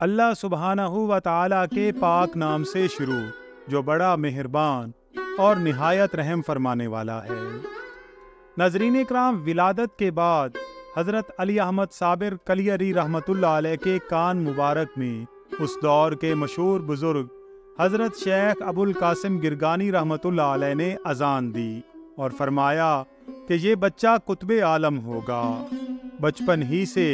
اللہ سبحانہ و تعالیٰ کے پاک نام سے شروع جو بڑا مہربان اور نہایت رحم فرمانے والا ہے۔ ناظرین اکرام، ولادت کے بعد حضرت علی احمد صابر کلیری رحمۃ اللہ علیہ کے کان مبارک میں اس دور کے مشہور بزرگ حضرت شیخ ابو القاسم گرگانی رحمۃ اللہ علیہ نے اذان دی اور فرمایا کہ یہ بچہ قطب عالم ہوگا۔ بچپن ہی سے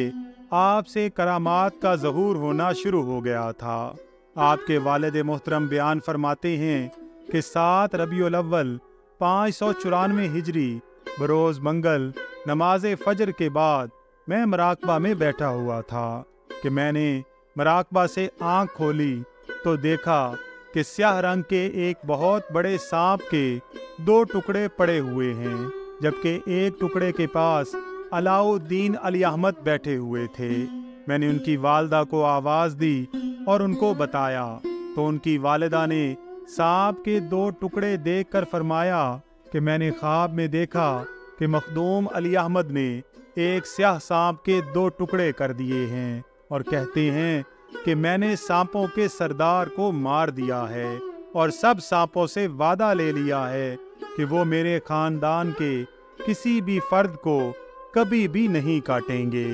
آپ سے کرامات کا ظہور ہونا شروع ہو گیا تھا۔ آپ کے والد محترم بیان فرماتے ہیں کہ 7 ربیع الاول 594 ہجری بروز منگل نماز فجر کے بعد میں مراقبہ میں بیٹھا ہوا تھا کہ میں نے مراقبہ سے آنکھ کھولی تو دیکھا کہ سیاہ رنگ کے ایک بہت بڑے سانپ کے 2 ٹکڑے پڑے ہوئے ہیں، جبکہ ایک ٹکڑے کے پاس علاء الدین علی احمد بیٹھے ہوئے تھے۔ میں نے ان کی والدہ کو آواز دی اور ان کو بتایا تو ان کی والدہ نے سانپ کے 2 ٹکڑے دیکھ کر فرمایا کہ میں نے خواب میں دیکھا کہ مخدوم علی احمد نے ایک سیاہ سانپ کے 2 ٹکڑے کر دیے ہیں اور کہتے ہیں کہ میں نے سانپوں کے سردار کو مار دیا ہے اور سب سانپوں سے وعدہ لے لیا ہے کہ وہ میرے خاندان کے کسی بھی فرد کو کبھی بھی نہیں کاٹیں گے۔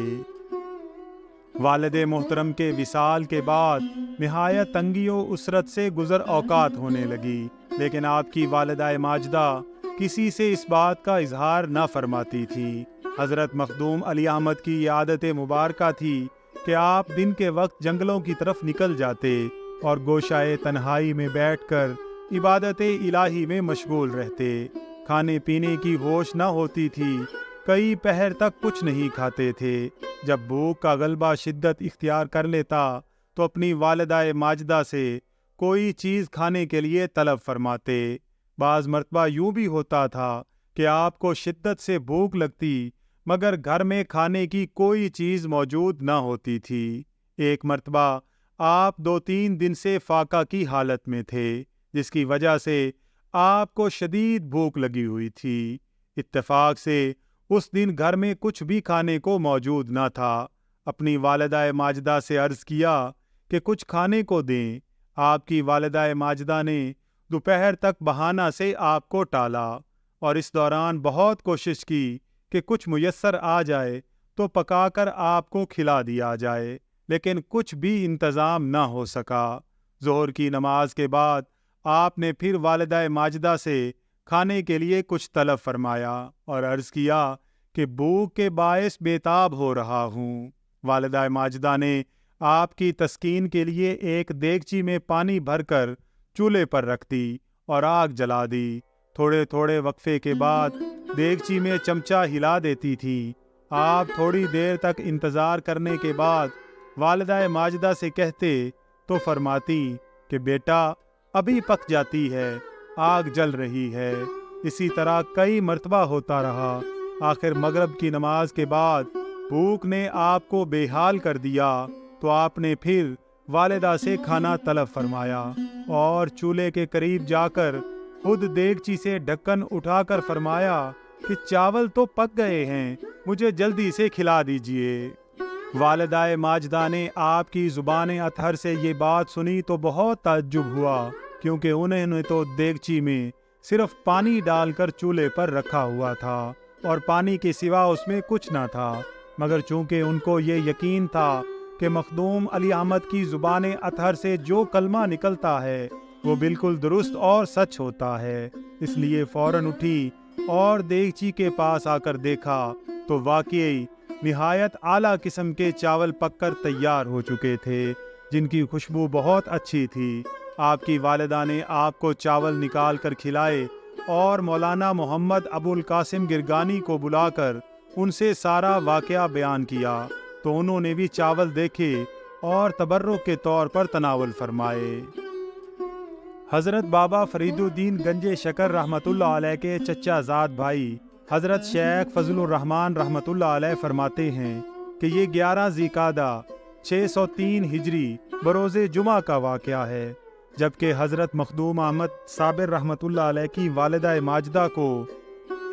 والد محترم کے وصال کے بعد نہایت تنگی و اسرت سے گزر اوقات ہونے لگی، لیکن آپ کی والدہ ماجدہ کسی سے اس بات کا اظہار نہ فرماتی تھی۔ حضرت مخدوم علی احمد کی یہ عادت مبارکہ تھی کہ آپ دن کے وقت جنگلوں کی طرف نکل جاتے اور گوشائے تنہائی میں بیٹھ کر عبادت الہی میں مشغول رہتے۔ کھانے پینے کی ہوش نہ ہوتی تھی، کئی پہر تک کچھ نہیں کھاتے تھے۔ جب بھوک کا غلبہ شدت اختیار کر لیتا تو اپنی والدہ ماجدہ سے کوئی چیز کھانے کے لیے طلب فرماتے۔ بعض مرتبہ یوں بھی ہوتا تھا کہ آپ کو شدت سے بھوک لگتی مگر گھر میں کھانے کی کوئی چیز موجود نہ ہوتی تھی۔ ایک مرتبہ آپ 2-3 دن سے فاقہ کی حالت میں تھے، جس کی وجہ سے آپ کو شدید بھوک لگی ہوئی تھی۔ اتفاق سے اس دن گھر میں کچھ بھی کھانے کو موجود نہ تھا۔ اپنی والدہ ماجدہ سے عرض کیا کہ کچھ کھانے کو دیں۔ آپ کی والدہ ماجدہ نے دوپہر تک بہانہ سے آپ کو ٹالا اور اس دوران بہت کوشش کی کہ کچھ میسر آ جائے تو پکا کر آپ کو کھلا دیا جائے، لیکن کچھ بھی انتظام نہ ہو سکا۔ ظہر کی نماز کے بعد آپ نے پھر والدہ ماجدہ سے کھانے کے لیے کچھ طلب فرمایا اور عرض کیا کہ بھوک کے باعث بےتاب ہو رہا ہوں۔ والدہ ماجدہ نے آپ کی تسکین کے لیے ایک دیگچی میں پانی بھر کر چولہے پر رکھ دی اور آگ جلا دی۔ تھوڑے تھوڑے وقفے کے بعد دیگچی میں چمچہ ہلا دیتی تھی۔ آپ تھوڑی دیر تک انتظار کرنے کے بعد والدہ ماجدہ سے کہتے تو فرماتی کہ بیٹا ابھی پک جاتی ہے، آگ جل رہی ہے۔ اسی طرح کئی مرتبہ ہوتا رہا۔ آخر مغرب کی نماز کے بعد بھوک نے آپ کو بے حال کر دیا تو آپ نے پھر والدہ سے کھانا طلب فرمایا اور چولہے کے قریب جا کر خود دیگچی سے ڈھکن اٹھا کر فرمایا کہ چاول تو پک گئے ہیں، مجھے جلدی سے کھلا دیجیے۔ والدہ ماجدہ نے آپ کی زبان اطہر سے یہ بات سنی تو بہت تعجب ہوا، کیونکہ انہوں نے تو دیگچی میں صرف پانی ڈال کر چولہے پر رکھا ہوا تھا اور پانی کے سوا اس میں کچھ نہ تھا، مگر چونکہ ان کو یہ یقین تھا کہ مخدوم علی احمد کی زبان اطہر سے جو کلمہ نکلتا ہے وہ بالکل درست اور سچ ہوتا ہے، اس لیے فوراً اٹھی اور دیگچی کے پاس آ کر دیکھا تو واقعی نہایت اعلیٰ قسم کے چاول پک کر تیار ہو چکے تھے، جن کی خوشبو بہت اچھی تھی۔ آپ کی والدہ نے آپ کو چاول نکال کر کھلائے اور مولانا محمد ابو القاسم گرگانی کو بلا کر ان سے سارا واقعہ بیان کیا تو انہوں نے بھی چاول دیکھے اور تبرک کے طور پر تناول فرمائے۔ حضرت بابا فرید الدین گنج شکر رحمۃ اللہ علیہ کے چچا زاد بھائی حضرت شیخ فضل الرحمن رحمۃ اللہ علیہ فرماتے ہیں کہ یہ 11 ذی القعدہ 603 ہجری بروز جمعہ کا واقعہ ہے، جبکہ حضرت مخدوم احمد صابر رحمۃ اللہ علیہ کی والدہ ماجدہ کو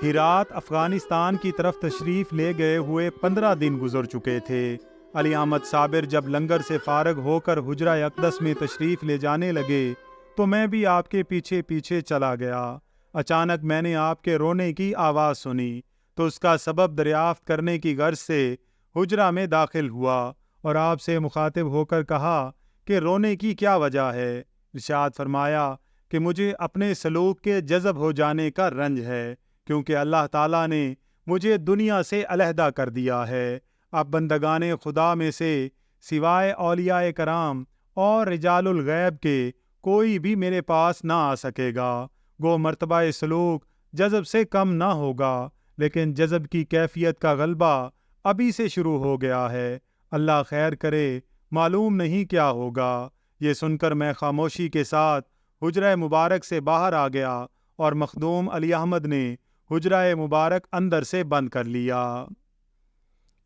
ہرات افغانستان کی طرف تشریف لے گئے ہوئے 15 دن گزر چکے تھے۔ علی احمد صابر جب لنگر سے فارغ ہو کر حجرہ اقدس میں تشریف لے جانے لگے تو میں بھی آپ کے پیچھے پیچھے چلا گیا۔ اچانک میں نے آپ کے رونے کی آواز سنی تو اس کا سبب دریافت کرنے کی غرض سے حجرہ میں داخل ہوا اور آپ سے مخاطب ہو کر کہا کہ رونے کی کیا وجہ ہے؟ ارشاد فرمایا کہ مجھے اپنے سلوک کے جذب ہو جانے کا رنج ہے، کیونکہ اللہ تعالیٰ نے مجھے دنیا سے علیحدہ کر دیا ہے۔ اب بندگان خدا میں سے سوائے اولیاء کرام اور رجال الغیب کے کوئی بھی میرے پاس نہ آ سکے گا۔ گو مرتبہ سلوک جذب سے کم نہ ہوگا، لیکن جذب کی کیفیت کا غلبہ ابھی سے شروع ہو گیا ہے۔ اللہ خیر کرے، معلوم نہیں کیا ہوگا۔ یہ سن کر میں خاموشی کے ساتھ حجرہ مبارک سے باہر آ گیا اور مخدوم علی احمد نے حجرہ مبارک اندر سے بند کر لیا۔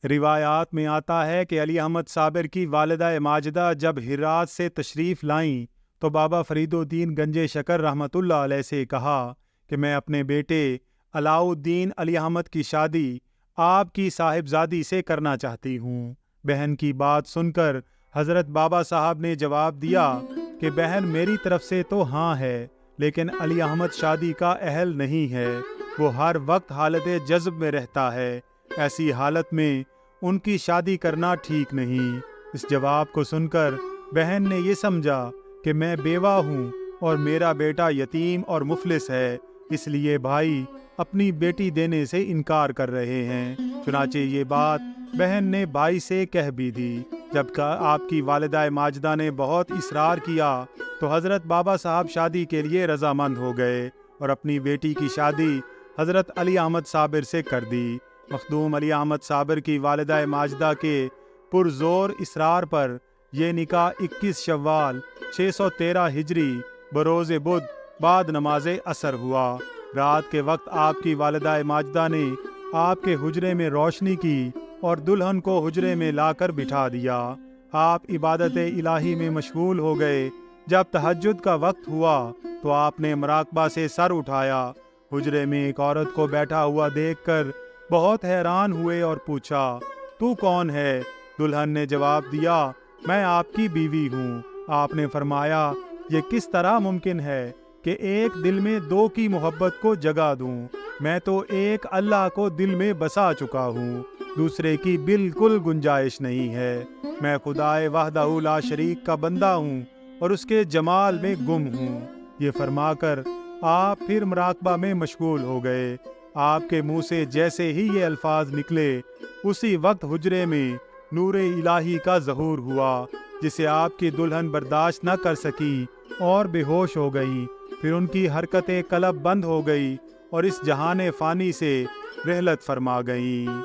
روایات میں آتا ہے کہ علی احمد صابر کی والدہ ماجدہ جب ہرات سے تشریف لائیں تو بابا فرید الدین گنج شکر رحمۃ اللہ علیہ سے کہا کہ میں اپنے بیٹے علاؤ الدین علی احمد کی شادی آپ کی صاحبزادی سے کرنا چاہتی ہوں۔ بہن کی بات سن کر حضرت بابا صاحب نے جواب دیا کہ بہن میری طرف سے تو ہاں ہے، لیکن علی احمد شادی کا اہل نہیں ہے، وہ ہر وقت حالت جذب میں رہتا ہے، ایسی حالت میں ان کی شادی کرنا ٹھیک نہیں۔ اس جواب کو سن کر بہن نے یہ سمجھا کہ میں بیوہ ہوں اور میرا بیٹا یتیم اور مفلس ہے، اس لیے بھائی اپنی بیٹی دینے سے انکار کر رہے ہیں۔ چنانچہ یہ بات بہن نے بھائی سے کہہ بھی دی۔ جب کہ آپ کی والدہ ماجدہ نے بہت اصرار کیا تو حضرت بابا صاحب شادی کے لیے رضامند ہو گئے اور اپنی بیٹی کی شادی حضرت علی احمد صابر سے کر دی۔ مخدوم علی احمد صابر کی والدہ ماجدہ کے پرزور اصرار پر یہ نکاح 21 شوال 613 ہجری بروز بدھ بعد نماز عصر ہوا۔ رات کے وقت آپ کی والدہ ماجدہ نے آپ کے حجرے میں روشنی کی اور دلہن کو حجرے میں لا کر بٹھا دیا۔ آپ عبادت الہی میں مشغول ہو گئے۔ جب تہجد کا وقت ہوا تو آپ نے مراقبہ سے سر اٹھایا۔ حجرے میں ایک عورت کو بیٹھا ہوا دیکھ کر بہت حیران ہوئے اور پوچھا، تو کون ہے؟ دلہن نے جواب دیا، میں آپ کی بیوی ہوں۔ آپ نے فرمایا، یہ کس طرح ممکن ہے کہ ایک دل میں دو کی محبت کو جگہ دوں؟ میں تو ایک اللہ کو دل میں بسا چکا ہوں، دوسرے کی بالکل گنجائش نہیں ہے۔ میں خدائے وحدہ لا شریک کا بندہ ہوں اور اس کے جمال میں گم ہوں۔ یہ فرما کر آپ پھر مراقبہ میں مشغول ہو گئے۔ آپ کے منہ سے جیسے ہی یہ الفاظ نکلے اسی وقت حجرے میں نور الہی کا ظہور ہوا، جسے آپ کی دلہن برداشت نہ کر سکی اور بے ہوش ہو گئی۔ پھر ان کی حرکتیں قلب بند ہو گئی اور اس جہان فانی سے رحلت فرما گئیں۔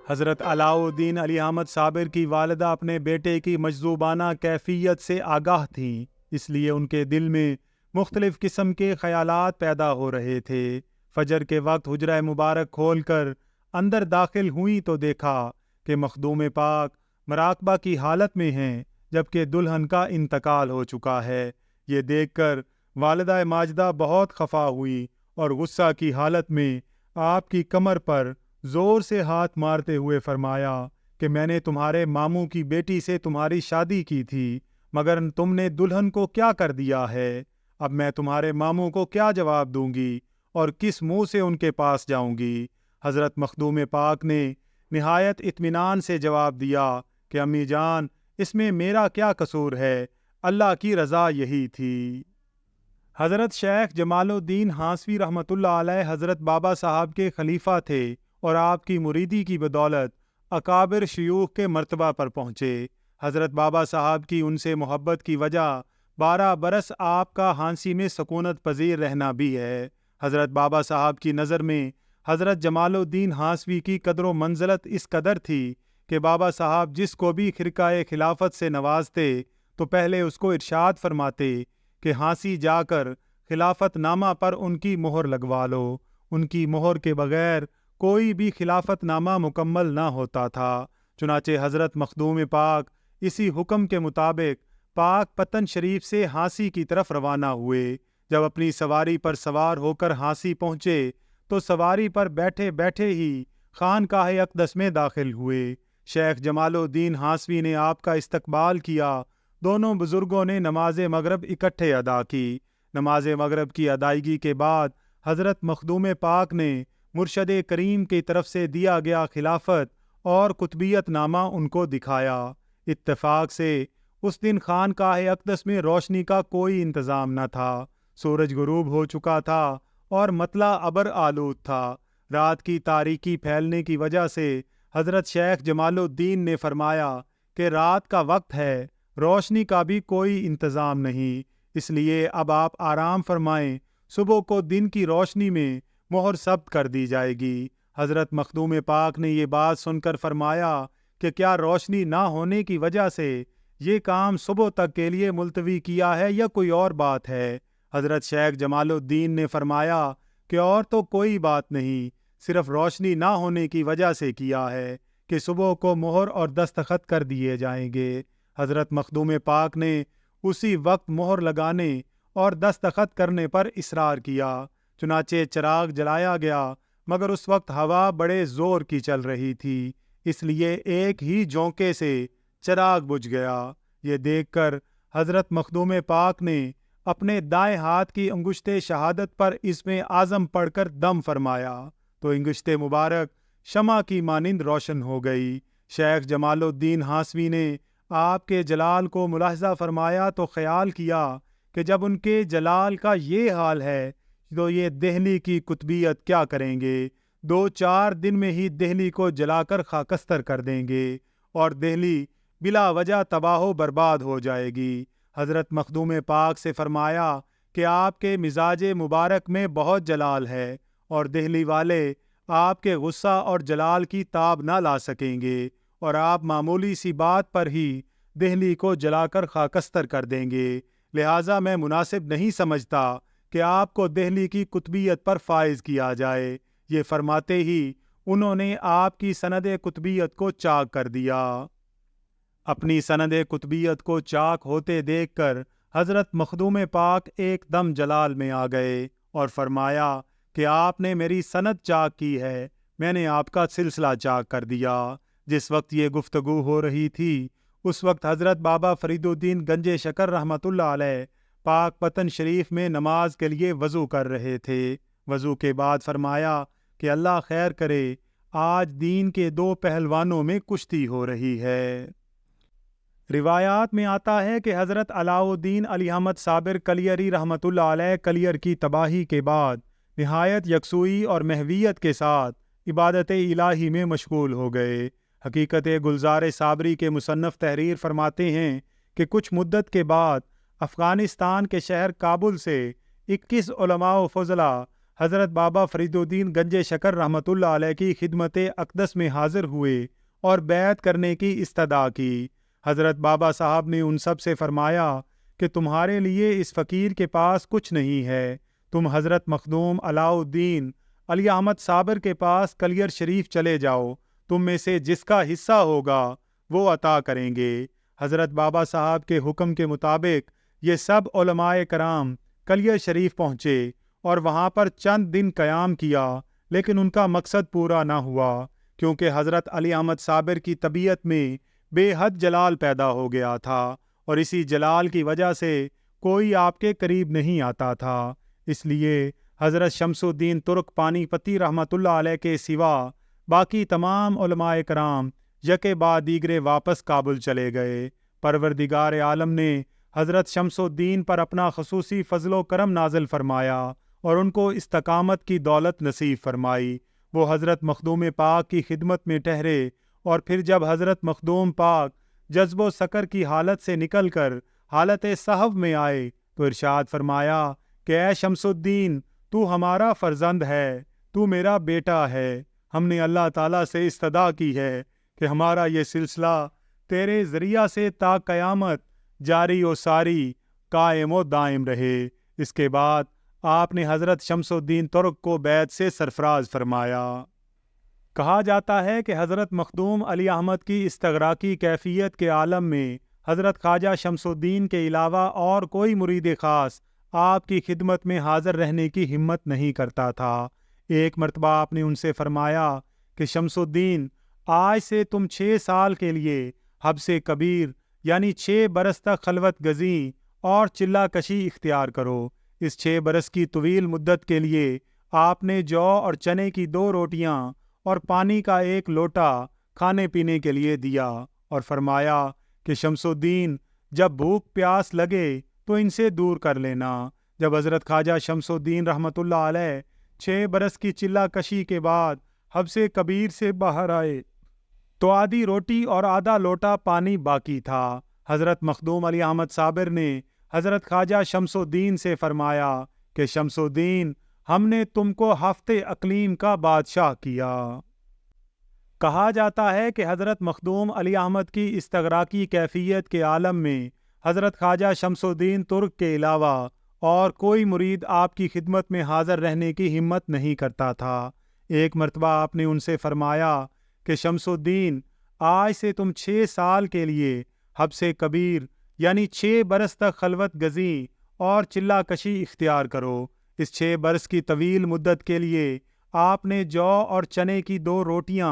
حضرت علاؤ الدین علی احمد صابر کی والدہ اپنے بیٹے کی مجذوبانہ کیفیت سے آگاہ تھیں، اس لیے ان کے دل میں مختلف قسم کے خیالات پیدا ہو رہے تھے۔ فجر کے وقت حجرہ مبارک کھول کر اندر داخل ہوئیں تو دیکھا کہ مخدوم پاک مراقبہ کی حالت میں ہیں، جبکہ دلہن کا انتقال ہو چکا ہے۔ یہ دیکھ کر والدہ ماجدہ بہت خفا ہوئی اور غصہ کی حالت میں آپ کی کمر پر زور سے ہاتھ مارتے ہوئے فرمایا کہ میں نے تمہارے ماموں کی بیٹی سے تمہاری شادی کی تھی، مگر تم نے دلہن کو کیا کر دیا ہے؟ اب میں تمہارے ماموں کو کیا جواب دوں گی اور کس منہ سے ان کے پاس جاؤں گی؟ حضرت مخدوم پاک نے نہایت اطمینان سے جواب دیا کہ امی جان، اس میں میرا کیا قصور ہے؟ اللہ کی رضا یہی تھی۔ حضرت شیخ جمال الدین ہانسوی رحمۃ اللہ علیہ حضرت بابا صاحب کے خلیفہ تھے اور آپ کی مریدی کی بدولت اکابر شیوخ کے مرتبہ پر پہنچے۔ حضرت بابا صاحب کی ان سے محبت کی وجہ 12 برس آپ کا ہانسی میں سکونت پذیر رہنا بھی ہے۔ حضرت بابا صاحب کی نظر میں حضرت جمال الدین ہانسوی کی قدر و منزلت اس قدر تھی کہ بابا صاحب جس کو بھی خرقہ خلافت سے نوازتے تو پہلے اس کو ارشاد فرماتے کہ ہانسی جا کر خلافت نامہ پر ان کی مہر لگوا لو۔ ان کی مہر کے بغیر کوئی بھی خلافت نامہ مکمل نہ ہوتا تھا۔ چنانچہ حضرت مخدوم پاک اسی حکم کے مطابق پاک پتن شریف سے ہانسی کی طرف روانہ ہوئے۔ جب اپنی سواری پر سوار ہو کر ہانسی پہنچے تو سواری پر بیٹھے بیٹھے ہی خانقاہ اقدس میں داخل ہوئے۔ شیخ جمال الدین ہانسوی نے آپ کا استقبال کیا۔ دونوں بزرگوں نے نماز مغرب اکٹھے ادا کی۔ نماز مغرب کی ادائیگی کے بعد حضرت مخدوم پاک نے مرشد کریم کی طرف سے دیا گیا خلافت اور قطبیت نامہ ان کو دکھایا۔ اتفاق سے اس دن خانقاہ اقدس میں روشنی کا کوئی انتظام نہ تھا۔ سورج غروب ہو چکا تھا اور مطلع ابر آلود تھا۔ رات کی تاریکی پھیلنے کی وجہ سے حضرت شیخ جمال الدین نے فرمایا کہ رات کا وقت ہے، روشنی کا بھی کوئی انتظام نہیں، اس لیے اب آپ آرام فرمائیں، صبح کو دن کی روشنی میں مہر ثبت کر دی جائے گی۔ حضرت مخدوم پاک نے یہ بات سن کر فرمایا کہ کیا روشنی نہ ہونے کی وجہ سے یہ کام صبح تک کے لیے ملتوی کیا ہے یا کوئی اور بات ہے؟ حضرت شیخ جمال الدین نے فرمایا کہ اور تو کوئی بات نہیں، صرف روشنی نہ ہونے کی وجہ سے کیا ہے کہ صبح کو مہر اور دستخط کر دیے جائیں گے۔ حضرت مخدوم پاک نے اسی وقت مہر لگانے اور دستخط کرنے پر اصرار کیا۔ چنانچہ چراغ جلایا گیا، مگر اس وقت ہوا بڑے زور کی چل رہی تھی، اس لیے ایک ہی جھونکے سے چراغ بجھ گیا۔ یہ دیکھ کر حضرت مخدوم پاک نے اپنے دائیں ہاتھ کی انگشت شہادت پر اسم اعظم پڑھ کر دم فرمایا تو انگشت مبارک شمع کی مانند روشن ہو گئی۔ شیخ جمال الدین ہانسوی نے آپ کے جلال کو ملاحظہ فرمایا تو خیال کیا کہ جب ان کے جلال کا یہ حال ہے تو یہ دہلی کی قطبیت کیا کریں گے؟ 2-4 دن میں ہی دہلی کو جلا کر خاکستر کر دیں گے اور دہلی بلا وجہ تباہ و برباد ہو جائے گی۔ حضرت مخدوم پاک سے فرمایا کہ آپ کے مزاج مبارک میں بہت جلال ہے اور دہلی والے آپ کے غصہ اور جلال کی تاب نہ لا سکیں گے اور آپ معمولی سی بات پر ہی دہلی کو جلا کر خاکستر کر دیں گے، لہٰذا میں مناسب نہیں سمجھتا کہ آپ کو دہلی کی قطبیت پر فائز کیا جائے۔ یہ فرماتے ہی انہوں نے آپ کی سند قطبیت کو چاک کر دیا۔ اپنی سند قطبیت کو چاک ہوتے دیکھ کر حضرت مخدوم پاک ایک دم جلال میں آ گئے اور فرمایا کہ آپ نے میری سند چاک کی ہے، میں نے آپ کا سلسلہ چاک کر دیا۔ جس وقت یہ گفتگو ہو رہی تھی اس وقت حضرت بابا فرید الدین گنج شکر رحمۃ اللہ علیہ پاک پتن شریف میں نماز کے لیے وضو کر رہے تھے۔ وضو کے بعد فرمایا کہ اللہ خیر کرے، آج دین کے 2 پہلوانوں میں کشتی ہو رہی ہے۔ روایات میں آتا ہے کہ حضرت علاء الدین علی احمد صابر کلیری رحمۃ اللہ علیہ کلیر کی تباہی کے بعد نہایت یکسوئی اور محویت کے ساتھ عبادت الہی میں مشغول ہو گئے۔ حقیقت گلزار صابری کے مصنف تحریر فرماتے ہیں کہ کچھ مدت کے بعد افغانستان کے شہر کابل سے 21 علماء و فضلاء حضرت بابا فرید الدین گنج شکر رحمۃ اللہ علیہ کی خدمت اقدس میں حاضر ہوئے اور بیعت کرنے کی استدعا کی۔ حضرت بابا صاحب نے ان سب سے فرمایا کہ تمہارے لیے اس فقیر کے پاس کچھ نہیں ہے، تم حضرت مخدوم علاء الدین علی احمد صابر کے پاس کلیر شریف چلے جاؤ، تم میں سے جس کا حصہ ہوگا وہ عطا کریں گے۔ حضرت بابا صاحب کے حکم کے مطابق یہ سب علماء کرام کلیر شریف پہنچے اور وہاں پر چند دن قیام کیا، لیکن ان کا مقصد پورا نہ ہوا، کیونکہ حضرت علی احمد صابر کی طبیعت میں بے حد جلال پیدا ہو گیا تھا اور اسی جلال کی وجہ سے کوئی آپ کے قریب نہیں آتا تھا۔ اس لیے حضرت شمس الدین ترک پانی پتی رحمۃ اللہ علیہ کے سوا باقی تمام علماء کرام یکے بعد دیگرے واپس کابل چلے گئے۔ پروردگار عالم نے حضرت شمس الدین پر اپنا خصوصی فضل و کرم نازل فرمایا اور ان کو استقامت کی دولت نصیب فرمائی۔ وہ حضرت مخدوم پاک کی خدمت میں ٹھہرے اور پھر جب حضرت مخدوم پاک جذب و سکر کی حالت سے نکل کر حالت صحو میں آئے تو ارشاد فرمایا کہ اے شمس الدین، تو ہمارا فرزند ہے، تو میرا بیٹا ہے، ہم نے اللہ تعالیٰ سے استدعا کی ہے کہ ہمارا یہ سلسلہ تیرے ذریعہ سے تا قیامت جاری و ساری قائم و دائم رہے۔ اس کے بعد آپ نے حضرت شمس الدین ترک کو بیعت سے سرفراز فرمایا۔ کہا جاتا ہے کہ حضرت مخدوم علی احمد کی استغراقی کیفیت کے عالم میں حضرت خواجہ شمس الدین کے علاوہ اور کوئی مرید خاص آپ کی خدمت میں حاضر رہنے کی ہمت نہیں کرتا تھا۔ ایک مرتبہ آپ نے ان سے فرمایا کہ شمس الدین، آج سے تم 6 سال کے لیے حبس کبیر یعنی 6 برس تک خلوت گزیں اور چلہ کشی اختیار کرو۔ اس 6 برس کی طویل مدت کے لیے آپ نے جو اور چنے کی 2 روٹیاں اور پانی کا 1 لوٹا کھانے پینے کے لیے دیا، اور فرمایا کہ شمس الدین جب بھوک پیاس لگے تو ان سے دور کر لینا۔ جب حضرت خواجہ شمس الدین رحمۃ اللہ علیہ 6 برس کی چلہ کشی کے بعد حبس کبیر سے باہر آئے تو آدھی روٹی اور آدھا لوٹا پانی باقی تھا۔ حضرت مخدوم علی احمد صابر نے حضرت خواجہ شمس الدین سے فرمایا کہ شمس الدین، ہم نے تم کو ہفتے اقلیم کا بادشاہ کیا۔ کہا جاتا ہے کہ حضرت مخدوم علی احمد کی استغراقی کیفیت کے عالم میں حضرت خواجہ شمس الدین ترک کے علاوہ اور کوئی مرید آپ کی خدمت میں حاضر رہنے کی ہمت نہیں کرتا تھا۔ ایک مرتبہ آپ نے ان سے فرمایا کہ شمس الدین، آج سے تم 6 سال کے لیے حبس کبیر یعنی 6 برس تک خلوت گزیں اور چلہ کشی اختیار کرو۔ اس 6 برس کی طویل مدت کے لیے آپ نے جو اور چنے کی 2 روٹیاں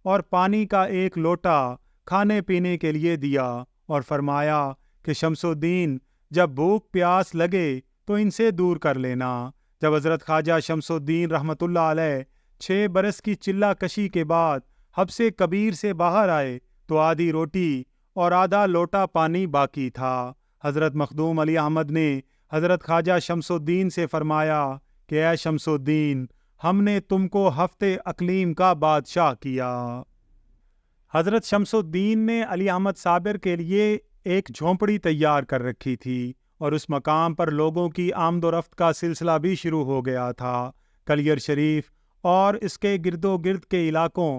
اور پانی کا 1 لوٹا کھانے پینے کے لیے دیا، اور فرمایا کہ شمس الدین جب بھوک پیاس لگے تو ان سے دور کر لینا۔ جب حضرت خواجہ شمس الدین رحمۃ اللہ علیہ 6 برس کی چلہ کشی کے بعد حبس کبیر سے باہر آئے تو آدھی روٹی اور آدھا لوٹا پانی باقی تھا۔ حضرت مخدوم علی احمد نے حضرت خواجہ شمس الدین سے فرمایا کہ اے شمس الدین، ہم نے تم کو ہفتے اقلیم کا بادشاہ کیا۔ حضرت شمس الدین نے علی احمد صابر کے لیے ایک جھونپڑی تیار کر رکھی تھی، اور اس مقام پر لوگوں کی آمد و رفت کا سلسلہ بھی شروع ہو گیا تھا۔ کلیر شریف اور اس کے گرد و گرد کے علاقوں